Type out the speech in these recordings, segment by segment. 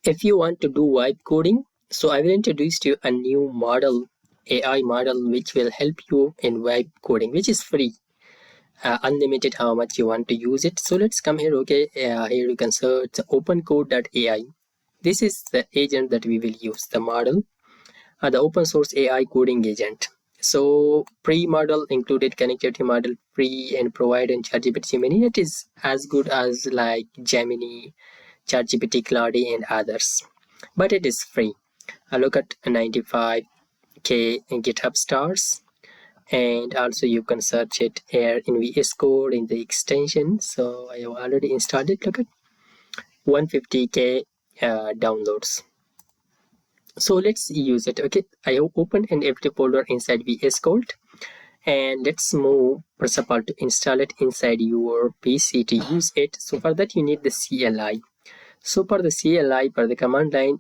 If you want to do vibe coding, so I will introduce to you a new model, AI model, which will help you in vibe coding, which is free. Unlimited how much you want to use it. So let's come here. Okay, here you can search OpenCode AI. This is the agent that we will use, the model, the open source AI coding agent. So pre-model included connectivity model, free and provide in ChatGPT Gemini. It is as good as like Gemini, ChatGPT, Claude, and others, but it is free. I look at 95k GitHub stars, and also you can search it here in VS Code in the extension. So I have already installed it. Look at 150k downloads. So let's use it. Okay, I have opened an empty folder inside VS Code, and let's move first of all to install it inside your PC to use it. So for that you need the CLI. So for the CLI, for the command line,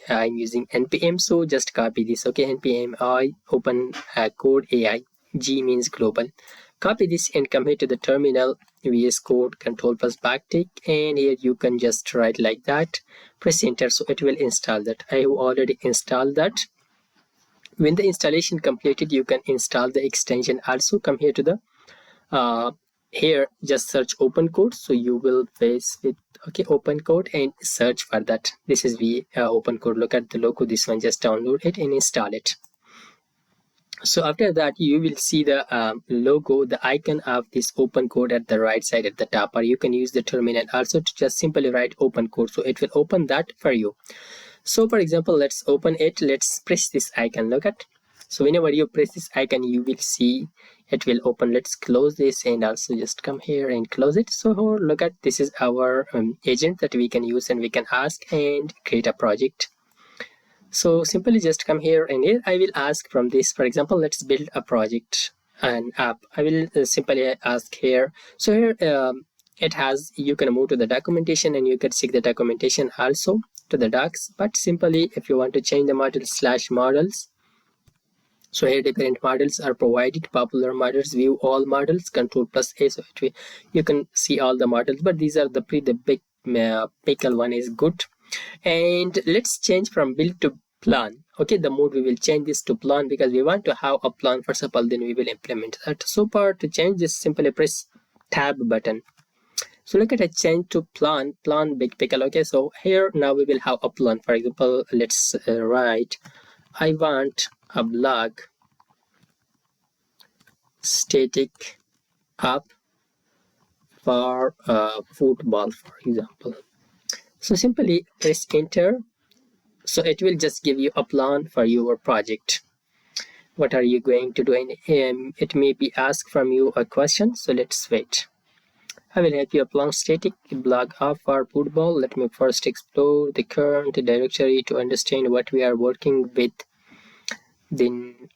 I'm using npm. So just copy this. Okay, npm I open code AI. G means global. Copy this and come here to the terminal. VS Code Control plus backtick, and here you can just write like that. Press enter, so it will install that. I have already installed that. When the installation completed, you can install the extension. Also come here to the here just search OpenCode, so you will face with okay OpenCode and search for that. This is the OpenCode. Look at the logo. This one, just download it and install it. So after that you will see the logo, the icon of this OpenCode at the right side at the top, or you can use the terminal also to just simply write OpenCode, so it will open that for you. So for example, let's open it. Let's press this icon. Look at, so whenever you press this icon you will see it will open. Let's close this and also just come here and close it. So look at, this is our agent that we can use, and we can ask and create a project. So simply just come here, and here I will ask from this, for example, let's build a project, an app. I will simply ask here. So here it has, you can move to the documentation and you can check the documentation also to the docs. But simply if you want to change the model /models, so here different models are provided. Popular models, view all models, Control plus A, so you can see all the models, but these are the big pickle one is good. And let's change from build to plan. Okay, the mode we will change this to plan because we want to have a plan first of all, then we will implement that. So for to change this, simply press tab button. So look at a change to plan big pickle. Okay, so here now we will have a plan. For example, let's write, I want a blog static app for football, for example. So simply press enter. So it will just give you a plan for your project. What are you going to do? And it may be asked from you a question. So let's wait. I will help you plan static blog app for football. Let me first explore the current directory to understand what we are working with. Then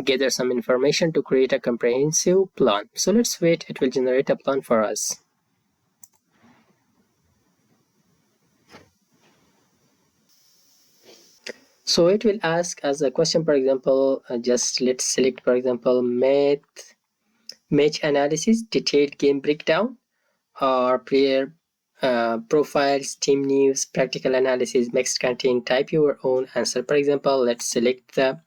gather some information to create a comprehensive plan. So let's wait. It will generate a plan for us. So it will ask us a question, for example, just let's select, for example, match analysis, detailed game breakdown, or player profiles, team news, practical analysis, mixed content. Type your own answer. For example, let's select the,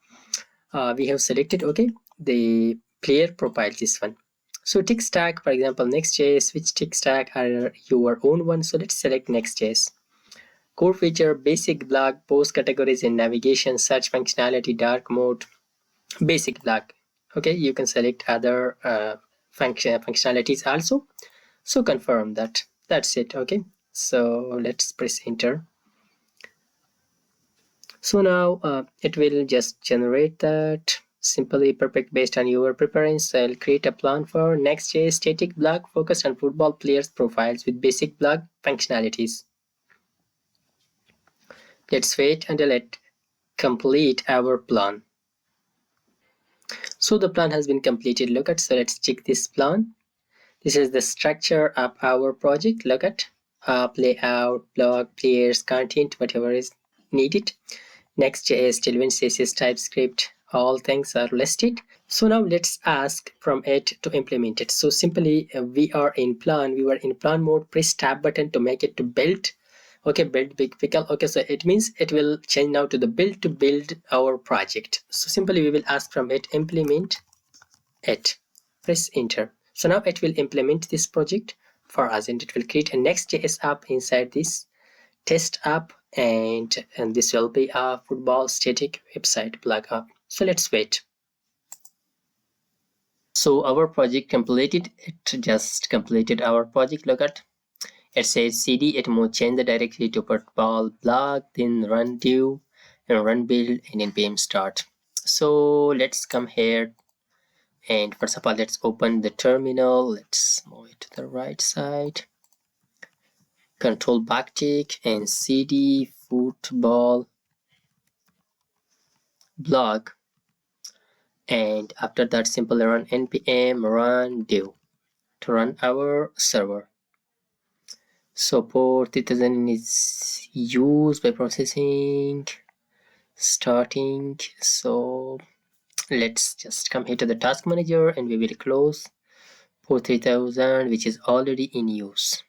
we have selected, okay, the player profile, this one. So tick stack, for example, Next.js, which tick stack are your own one? So let's select Next.js. Core feature, basic blog, post categories in navigation, search functionality, dark mode, basic blog. Okay, you can select other functionalities also. So confirm that. That's it. Okay, so let's press enter. So now it will just generate that. Simply perfect based on your preference. I'll create a plan for Next.js static blog focused on football players' profiles with basic blog functionalities. Let's wait until it complete our plan. So the plan has been completed. Look at, so let's check this plan. This is the structure of our project. Look at layout, blog, players, content, whatever is needed. Next.js, Tailwind, CSS, TypeScript, all things are listed. So now let's ask from it to implement it. So simply we were in plan mode. Press tab button to make it to build. Okay, build big pickle. Okay, so it means it will change now to the build to build our project. So simply we will ask from it implement it. Press enter. So now it will implement this project for us, and it will create a Next.js app inside this test app, and this will be a football static website blog app. So let's wait. So our project completed. It just completed our project. Look at it says cd. It will change the directory to football blog, then run do and run build and npm start. So let's come here, and first of all let's open the terminal. Let's move it to the right side, control backtick and cd football blog, and after that simply run npm run do to run our server. So port 3000 is used by processing starting. So let's just come here to the task manager, and we will close port 3000 which is already in use.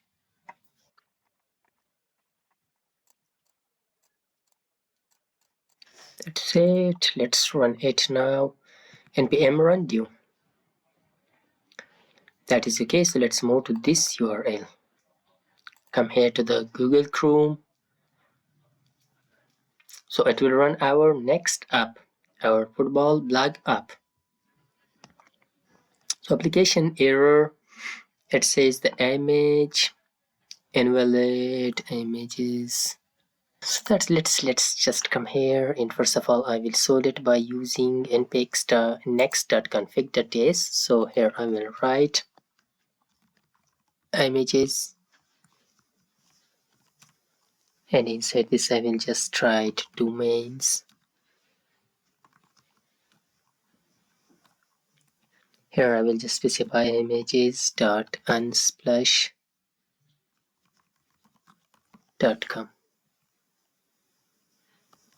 That's it. Let's run it now. npm run do. That is okay. So let's move to this URL. Come here to the Google Chrome. So it will run our next app, our football blog app. So application error. It says the image invalid images. So that's let's just come here, and first of all I will solve it by using npx next.config.js. So here I will write images, and inside this I will just write domains. Here I will just specify images.unsplash.com.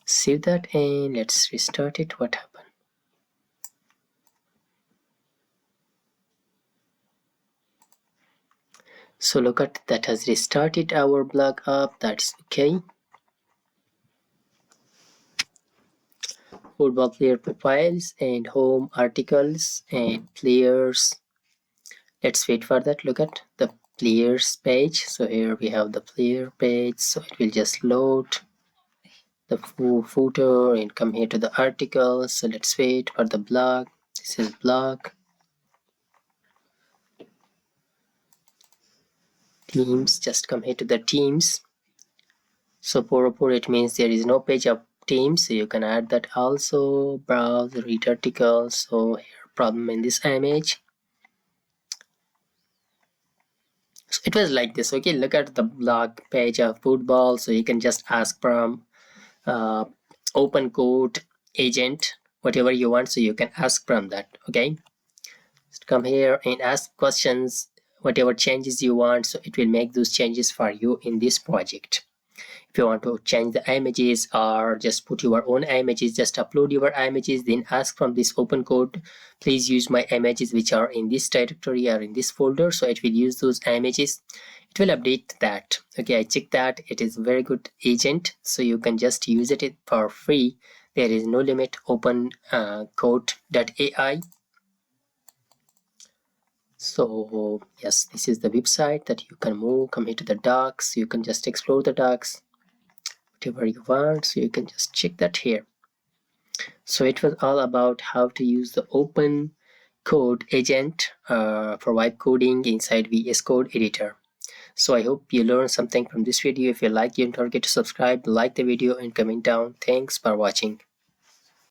Save that, and let's restart it. What happened? So look at that, has restarted our blog app. That's okay. Football player profiles and home articles and players. Let's wait for that. Look at the players page. So here we have the player page. So it will just load the footer and come here to the article. So let's wait for the blog. This is blog. Teams, just come here to the teams. So for it means there is no page of teams, so you can add that also. Browse, read articles. So here problem in this image. So it was like this. Okay, look at the blog page of football. So you can just ask from OpenCode agent whatever you want. So you can ask from that. Okay, just come here and ask questions, whatever changes you want. So it will make those changes for you in this project. If you want to change the images or just put your own images, just upload your images, then ask from this OpenCode, please use my images which are in this directory or in this folder. So it will use those images. It will update that. Okay, I checked that. It is a very good agent. So you can just use it for free. There is no limit. OpenCode AI. So yes, this is the website that you can move. Come here to the docs. You can just explore the docs, whatever you want. So you can just check that here. So it was all about how to use the OpenCode agent for vibe coding inside VS Code editor. So I hope you learned something from this video. If you like, don't forget to subscribe, like the video, and comment down. Thanks for watching.